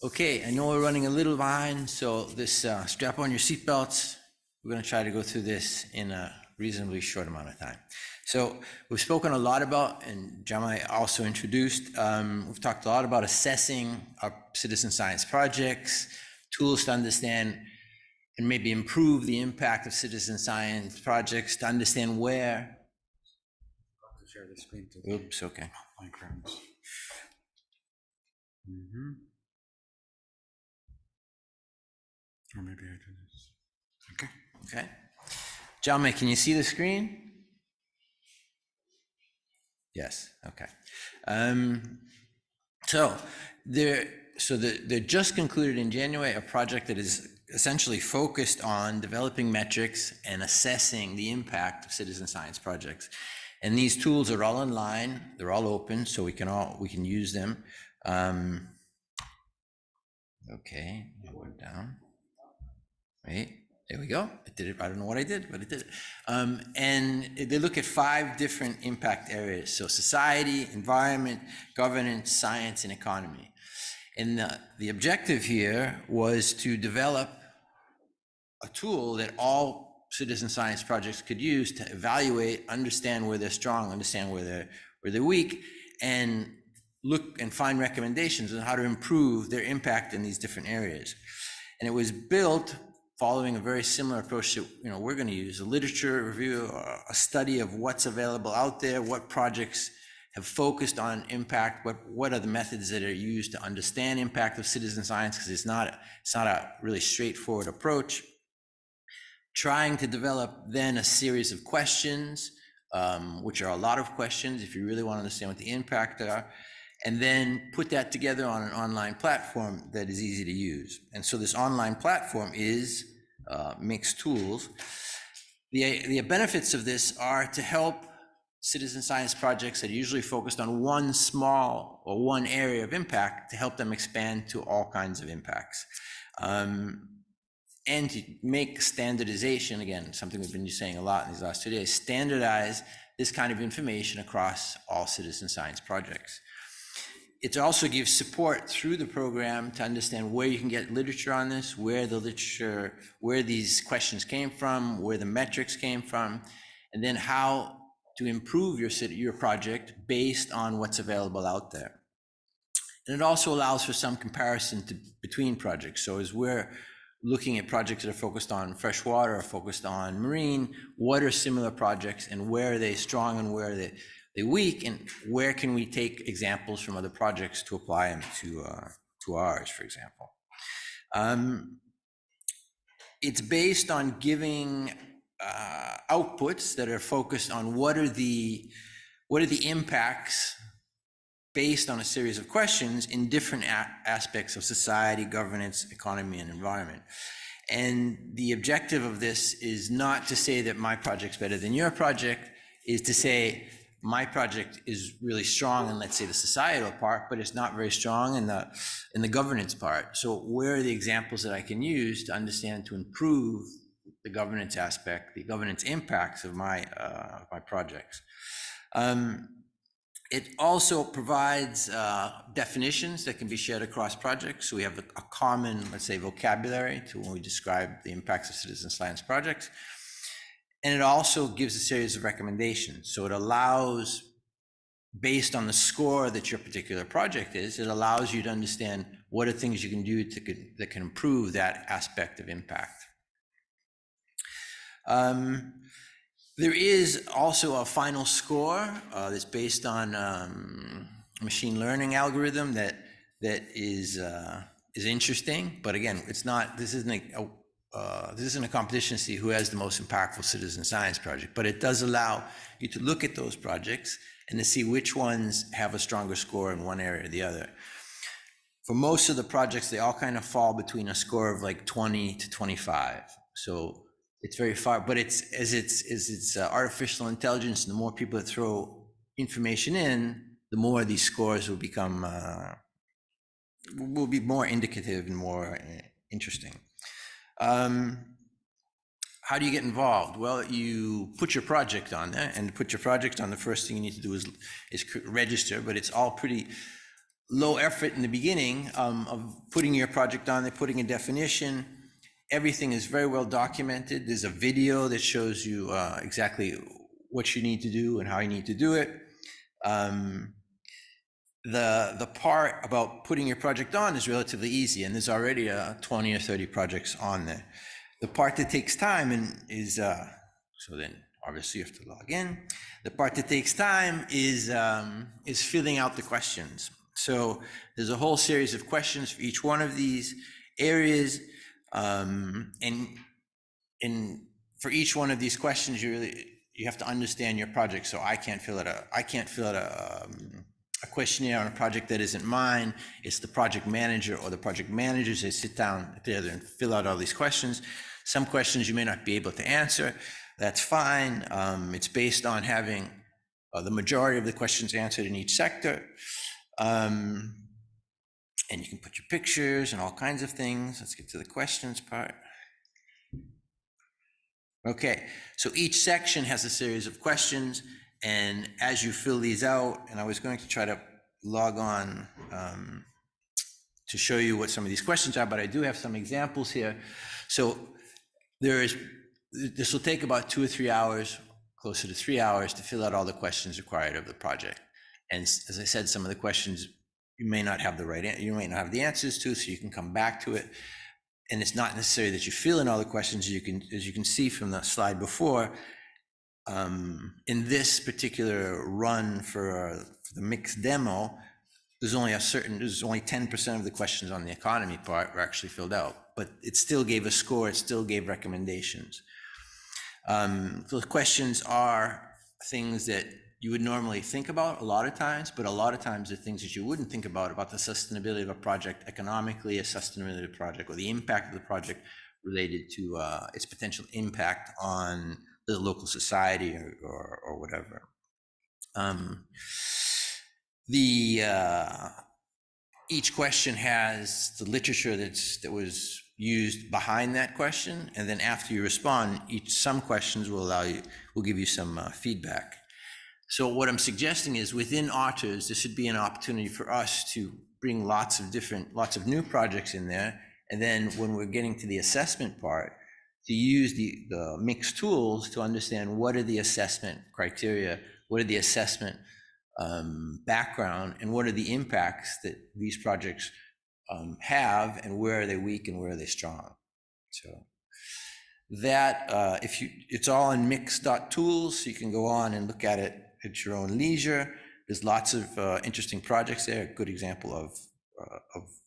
Okay, I know we're running a little behind, so this strap on your seatbelts. We're going to try to go through this in a reasonably short amount of time. So we've spoken a lot about, and Jamai also introduced, we've talked a lot about assessing our citizen science projects, tools to understand and maybe improve the impact of citizen science projects, to understand where. To share the screen too. Oops, okay. Or maybe I do this. Okay. Okay. Jamai, can you see the screen? Yes, okay. So they just concluded in January a project that is essentially focused on developing metrics and assessing the impact of citizen science projects. And these tools are all online, they're all open, so we can use them. Okay, I went down. Wait. There we go. It did it. I don't know what I did, but it did it. And they look at 5 different impact areas. So society, environment, governance, science, and economy. And the objective here was to develop a tool that all citizen science projects could use to evaluate, understand where they're strong, understand where they're weak, and look and find recommendations on how to improve their impact in these different areas. And it was built following a very similar approach that we're going to use: a literature review, a study of what's available out there, what projects have focused on impact, what are the methods that are used to understand impact of citizen science, because it's not a really straightforward approach. Trying to develop then a series of questions, which are a lot of questions if you really want to understand what the impact are, and then put that together on an online platform that is easy to use. And so this online platform is mixed tools. The benefits of this are to help citizen science projects that are usually focused on one small or one area of impact, to help them expand to all kinds of impacts. And to make standardization, again, something we've been saying a lot in these last 2 days, standardize this kind of information across all citizen science projects. It also gives support through the program to understand where you can get literature on this, where these questions came from, where the metrics came from, and then how to improve your project based on what's available out there. And it also allows for some comparison between projects. So as we're looking at projects that are focused on freshwater or focused on marine, what are similar projects and where are they strong and where are they weak, and where can we take examples from other projects to apply them to ours, for example. It's based on giving outputs that are focused on what are the impacts based on a series of questions in different aspects of society, governance, economy, and environment. And the objective of this is not to say that my project's better than your project, is to say my project is really strong in, let's say, the societal part, but it's not very strong in the governance part. So where are the examples that I can use to understand, to improve the governance aspect, the governance impacts of my projects? It also provides definitions that can be shared across projects. So we have a common, let's say, vocabulary to when we describe the impacts of citizen science projects. And it also gives a series of recommendations. So it allows, based on the score that your particular project is, it allows you to understand what are things you can do that can improve that aspect of impact. There is also a final score that's based on a machine learning algorithm that is interesting, but again, it's not. This isn't a competition to see who has the most impactful citizen science project, but it does allow you to look at those projects and to see which ones have a stronger score in one area or the other. For most of the projects, they all kind of fall between a score of like 20 to 25. So it's very far, but it's artificial intelligence, and the more people that throw information in, the more these scores will become, will be more indicative and more interesting. How do you get involved? Well, you put your project on there, and to put your project on, the first thing you need to do is register, but it's all pretty low effort in the beginning of putting your project on there, putting a definition. Everything is very well documented. There's a video that shows you exactly what you need to do and how you need to do it. The part about putting your project on is relatively easy, and there's already 20 or 30 projects on there. The part that takes time is so then obviously you have to log in. The part that takes time is filling out the questions. So there's a whole series of questions for each one of these areas, and for each one of these questions, you have to understand your project. So I can't fill out a questionnaire on a project that isn't mine. It's the project manager or the project managers. They sit down together and fill out all these questions. Some questions you may not be able to answer. That's fine. It's based on having the majority of the questions answered in each sector. And you can put your pictures and all kinds of things. Let's get to the questions part. Okay, so each section has a series of questions, and as you fill these out, and I was going to try to log on to show you what some of these questions are, but I do have some examples here. So this will take about 2 or 3 hours, closer to 3 hours, to fill out all the questions required of the project. And as I said, some of the questions you may not have you may not have the answers to, so you can come back to it. And it's not necessary that you fill in all the questions. As you can see from the slide before, in this particular run for the mixed demo, there's only 10% of the questions on the economy part were actually filled out, but it still gave a score. It still gave recommendations. Those questions are things that you would normally think about a lot of times, but a lot of times they're things that you wouldn't think about the sustainability of a project economically, a sustainability of the project, or the impact of the project related to its potential impact on the local society or whatever. Each question has the literature that was used behind that question, and then after you respond, some questions will give you some feedback. So what I'm suggesting is within OTTERS, there should be an opportunity for us to bring lots of new projects in there. And then when we're getting to the assessment part, to use the mixed tools to understand what are the assessment criteria, what are the assessment background, and what are the impacts that these projects have, and where are they weak and where are they strong. So that, it's all in mix.tools, so you can go on and look at it at your own leisure. There's lots of interesting projects there. A good example of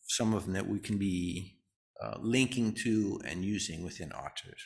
some of them that we can be linking to and using within OTTERS.